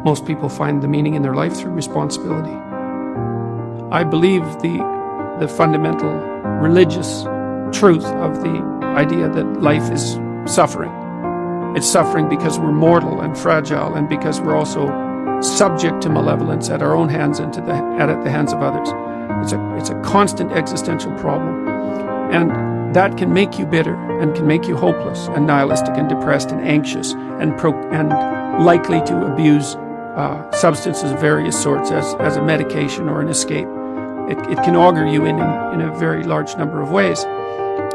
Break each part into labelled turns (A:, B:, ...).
A: Most people find the meaning in their life through responsibility. I believe the fundamental religious truth of the idea that life is suffering. It's suffering because we're mortal and fragile, and because we're also subject to malevolence at our own hands and at the hands of others. It's a constant existential problem. And that can make you bitter and can make you hopeless and nihilistic and depressed and anxious and likely to abuse substances of various sorts as a medication or an escape. It can augur you in a very large number of ways.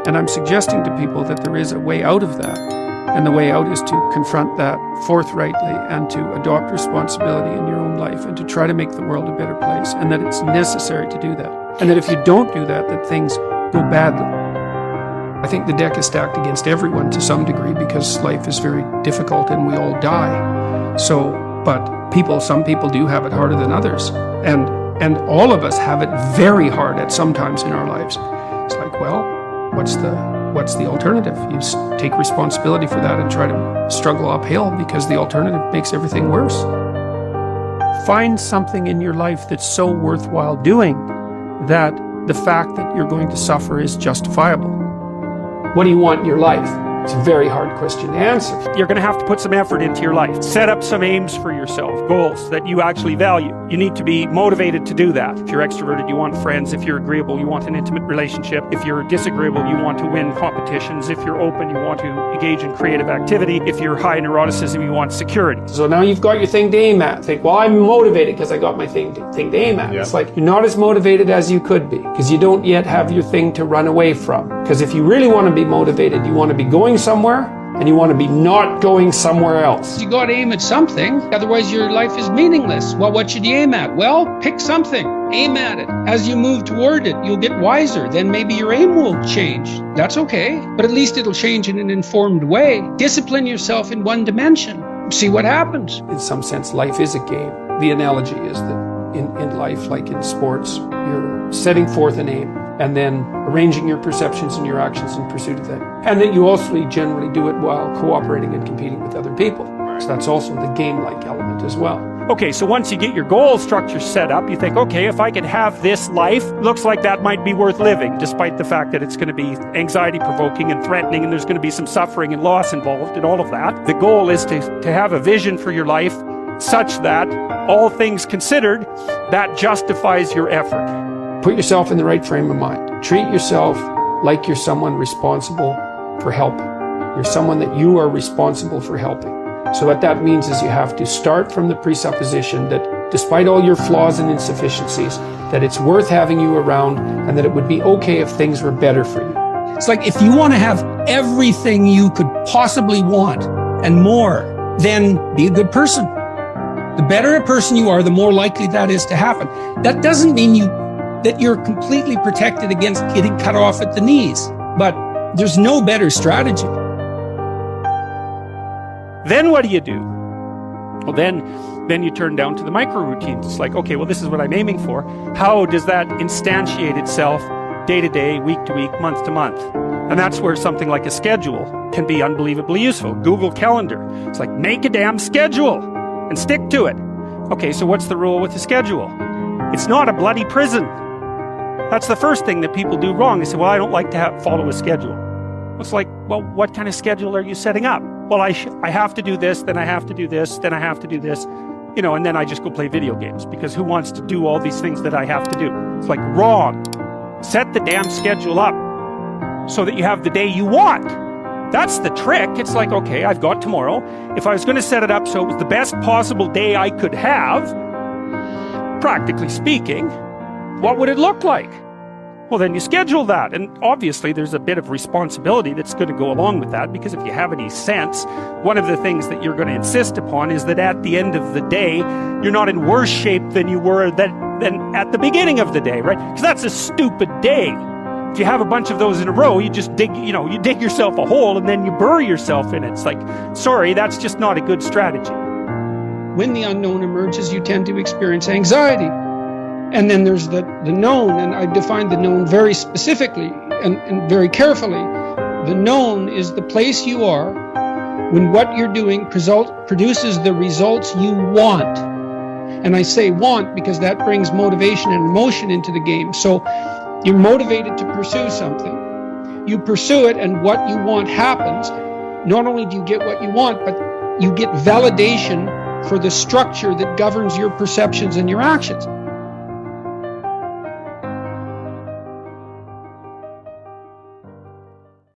A: And I'm suggesting to people that there is a way out of that. And the way out is to confront that forthrightly and to adopt responsibility in your own life and to try to make the world a better place, and that it's necessary to do that. And that if you don't do that, that things go badly. I think the deck is stacked against everyone to some degree because life is very difficult and we all die. But some people do have it harder than others. And all of us have it very hard at some times in our lives. It's like, well, what's the alternative? You take responsibility for that and try to struggle uphill, because the alternative makes everything worse. Find something in your life that's so worthwhile doing that the fact that you're going to suffer is justifiable. What do you want in your life? It's a very hard question to answer.
B: You're going to have to put some effort into your life. Set up some aims for yourself, goals that you actually value. You need to be motivated to do that. If you're extroverted, you want friends. If you're agreeable, you want an intimate relationship. If you're disagreeable, you want to win competitions. If you're open, you want to engage in creative activity. If you're high neuroticism, you want security.
A: So now you've got your thing to aim at. Think, well, I'm motivated because I got my thing to aim at. Yeah. It's like you're not as motivated as you could be because you don't yet have your thing to run away from. Because if you really want to be motivated, you want to be going somewhere, and you want to be not going somewhere else.
C: You got to aim at something, otherwise your life is meaningless. Well, what should you aim at? Well, pick something, aim at it. As you move toward it, you'll get wiser. Then maybe your aim will change. That's okay, but at least it'll change in an informed way. Discipline yourself in one dimension. See what happens.
A: In some sense, life is a game. The analogy is that in life, like in sports, you're setting forth an aim and then arranging your perceptions and your actions in pursuit of that. And that you also generally do it while cooperating and competing with other people. So that's also the game-like element as well.
B: Okay, so once you get your goal structure set up, you think, okay, if I could have this life, looks like that might be worth living, despite the fact that it's going to be anxiety-provoking and threatening, and there's going to be some suffering and loss involved and all of that. The goal is to have a vision for your life such that, all things considered, that justifies your effort.
A: Put yourself in the right frame of mind. Treat yourself like you're someone responsible for helping. You're someone that you are responsible for helping. So what that means is you have to start from the presupposition that despite all your flaws and insufficiencies, that it's worth having you around and that it would be okay if things were better for you.
C: It's like if you want to have everything you could possibly want and more, then be a good person. The better a person you are, the more likely that is to happen. That doesn't mean that you're completely protected against getting cut off at the knees. But there's no better strategy.
B: Then what do you do? Well, then you turn down to the micro routines. It's like, okay, well, this is what I'm aiming for. How does that instantiate itself day to day, week to week, month to month? And that's where something like a schedule can be unbelievably useful. Google Calendar. It's like, make a damn schedule and stick to it. Okay, so what's the rule with the schedule? It's not a bloody prison. That's the first thing that people do wrong. They say, well, I don't like to follow a schedule. It's like, well, what kind of schedule are you setting up? Well, I have to do this, then I have to do this, then I have to do this, and then I just go play video games, because who wants to do all these things that I have to do? It's like, wrong. Set the damn schedule up so that you have the day you want. That's the trick. It's like, okay, I've got tomorrow. If I was going to set it up so it was the best possible day I could have, practically speaking, what would it look like? Well, then you schedule that. And obviously there's a bit of responsibility that's going to go along with that, because if you have any sense, one of the things that you're going to insist upon is that at the end of the day, you're not in worse shape than you were than at the beginning of the day, right? Because that's a stupid day. If you have a bunch of those in a row, you just dig yourself a hole and then you bury yourself in it. It's like, sorry, that's just not a good strategy.
C: When the unknown emerges, you tend to experience anxiety. And then there's the known, and I define the known very specifically and very carefully. The known is the place you are when what you're doing produces the results you want. And I say want because that brings motivation and emotion into the game. So you're motivated to pursue something. You pursue it, and what you want happens. Not only do you get what you want, but you get validation for the structure that governs your perceptions and your actions.